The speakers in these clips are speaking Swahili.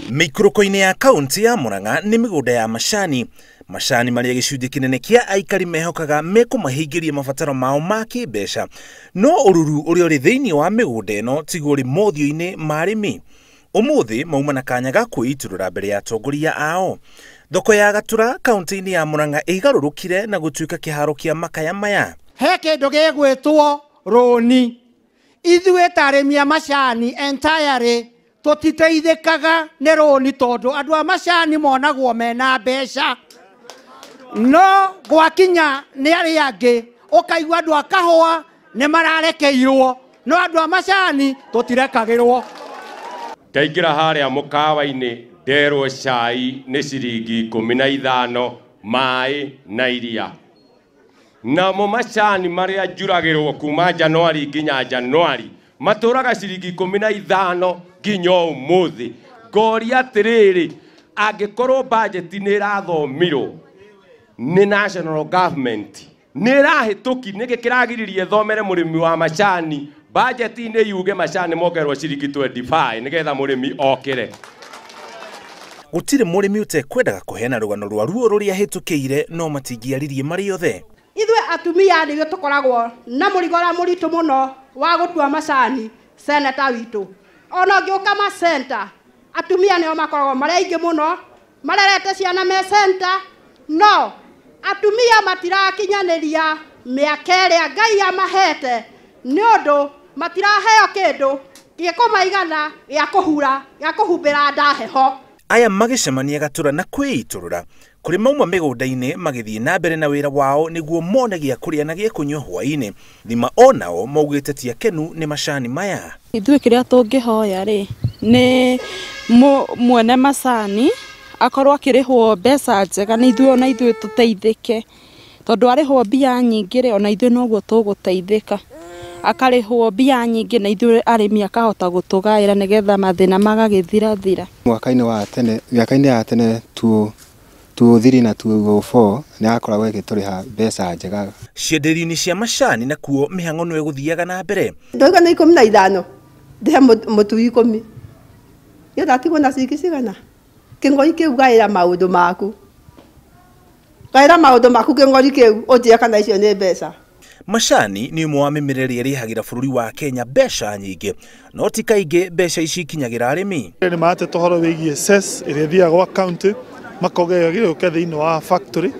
Mikuroko-ini ya kaunti ya Murang'a ni migunda ya macani. Macani maria gicunjĩ kinene kia aikari mehokaga mekumahingiria mabataro mao ma kimbeca. No ururu uria uri thiini wa migunda ĩno tiguo uri mothio-ini ma arimi. Umuthi mauma na kanya ga kwĩiturũra mbere ya atongoria ao. Thoko ya Gatura kaunti-ini ya Murang'a igarũrũkire na gũtuĩka kĩharo kĩa makaya maya. He kĩndũ gĩgwĩtwo rũni. Ithuĩ ta arĩmi a macani entirely tũtiteithĩkaga nĩ rũni tondũ andũ a macani monagwo mena mbeca. No gwakinya nĩ arĩa angĩ ũkaigua andũ a kahũa nĩ mararekeirwo, no andũ a macani tũtirekagĩrwo. Ndaingĩra harĩa mũkawa-inĩ nderwo cai nĩ ciringi 15, maĩ na iria. Namo macani marĩa njuragĩrwo kuma Januari nginya Januari matũraga ciringi 15 nginya ũmũthĩ. Ngoria atĩrĩrĩ, angĩkorwo budget nĩ ĩrathomirwo nĩ national government nĩ ĩrahĩtũki nĩkĩ kĩragiririe thomere mũrĩmi wa macani budget nĩ yuge macani mongerwo ciringi 25 nĩgetha mũrĩmi okĩre. Gũtirĩ mũrĩmi ũtekwendaga kũheana rũgano rwa ruo rũrĩa hĩtũkĩire no matingĩaririe marĩ othe. Ithuĩ atumia nĩguo tũkoragwo na mũrigo mũritũ mũno wa gũtua macani seneta witũ. Ona ngĩũka ma center atumia nĩo makoragwo marĩ aingĩ mũno marerete ciana me center, no atumia matirakinyanĩria mĩaka ĩrĩa Ngai amahete nĩ ũndũ matiraheo kĩndũ gĩkũmaigana gĩa kũhumbĩra nda heho. Aya magĩcemania Gatura na kwĩiturũra kũrĩ mauma mĩgũnda-inĩ magĩthiĩ na mbere na wĩra wao nĩguo mone gĩa kũrĩa na gĩa kũnyua hwaĩ-inĩ. Thima onao maugĩte ti akenu nĩ macani maya. Ithuĩ kĩrĩa tũngĩhoya rĩ nĩ mwene macani akorwo akĩrĩhwo mbeca njega nĩ ithuĩ ona ithuĩ tũteithĩke, tondũ arĩhwo mbia nyingĩ rĩ ona ithuĩ noguo tũgũteithĩka. Akarĩhwo mbia nyingĩ na ithuĩ arĩmi akahota gũtũgaĩra nĩgetha mathĩna magagĩthirathira. Mĩaka-inĩ ya tene 2003 na 2004 nĩ akoragwo agĩtũrĩha mbeca njega. Cienderio-inĩ cia macani nakuo mĩhang'o nĩ ĩgũthiaga na mbere. Ndoiga na 15 ndĩhe mũtui 10 nĩũratigwo na ciringi cigana. Kĩng'ori kĩu gaĩra maũndũ maku. Gaĩra maũndũ maku kĩng'ori kĩu ũnjĩre kana icio nĩ mbeca. Macani nĩ ũmwe wa mĩmera ĩrĩa ĩrĩhagĩra bũrũri wa Kenya mbeca nyingĩ, no ti kaingĩ mbeca ici ikinyagĩra arĩmi. Nĩ matete ũhoro wĩgiĩ cess ĩrĩa ĩthiaga gwa county makauga gĩũke thĩinĩ wa factory.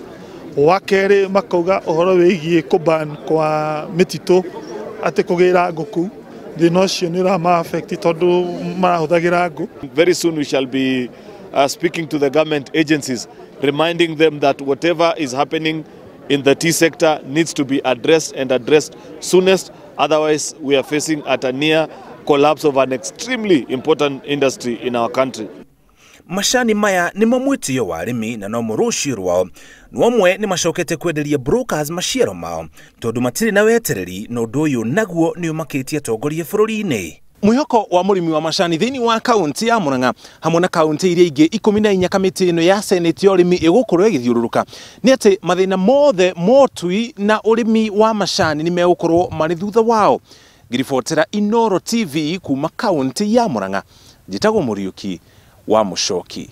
Wa kerĩ makauga ũhoro wĩgiĩ kũban kwa mĩtitũ atĩ kũgĩra ngũkũ. Thĩna ũcio nĩ ũrama affect tondũ marahũthagĩra ngũ. Very soon we shall be speaking to the government agencies, reminding them that whatever is happening in the tea sector needs to be addressed and addressed soonest. Otherwise, we are facing at a near collapse of an extremely important industry in our country. Macani maya nĩmo mwĩtĩo wa arĩmi na no mo rũciũ rwao. Amwe nĩ macokete kwenderia brokers maciaro mao tondũ matirĩ na wetereri na ũndũ ũyũ naguo nĩ ũmakĩtie atongoria bũrũri-inĩ. Mwĩhoko wa mũrĩmi wa macani thĩinĩ wa kaunti ya Murang'a hamwe na kaunti iria ingĩ 14 kamiti ĩno ya seneti ya ũrĩmi ĩgũkorwo ĩgĩthiũrũrũka nĩ atĩ mathĩna mothe motui na ũrĩmi wa macani nĩ megũkorwo marĩ thutha wao. Ngiribotera Inooro TV kuma kaunti ya Murang'a, njĩtagwo Mũriũki wa Mũcoki.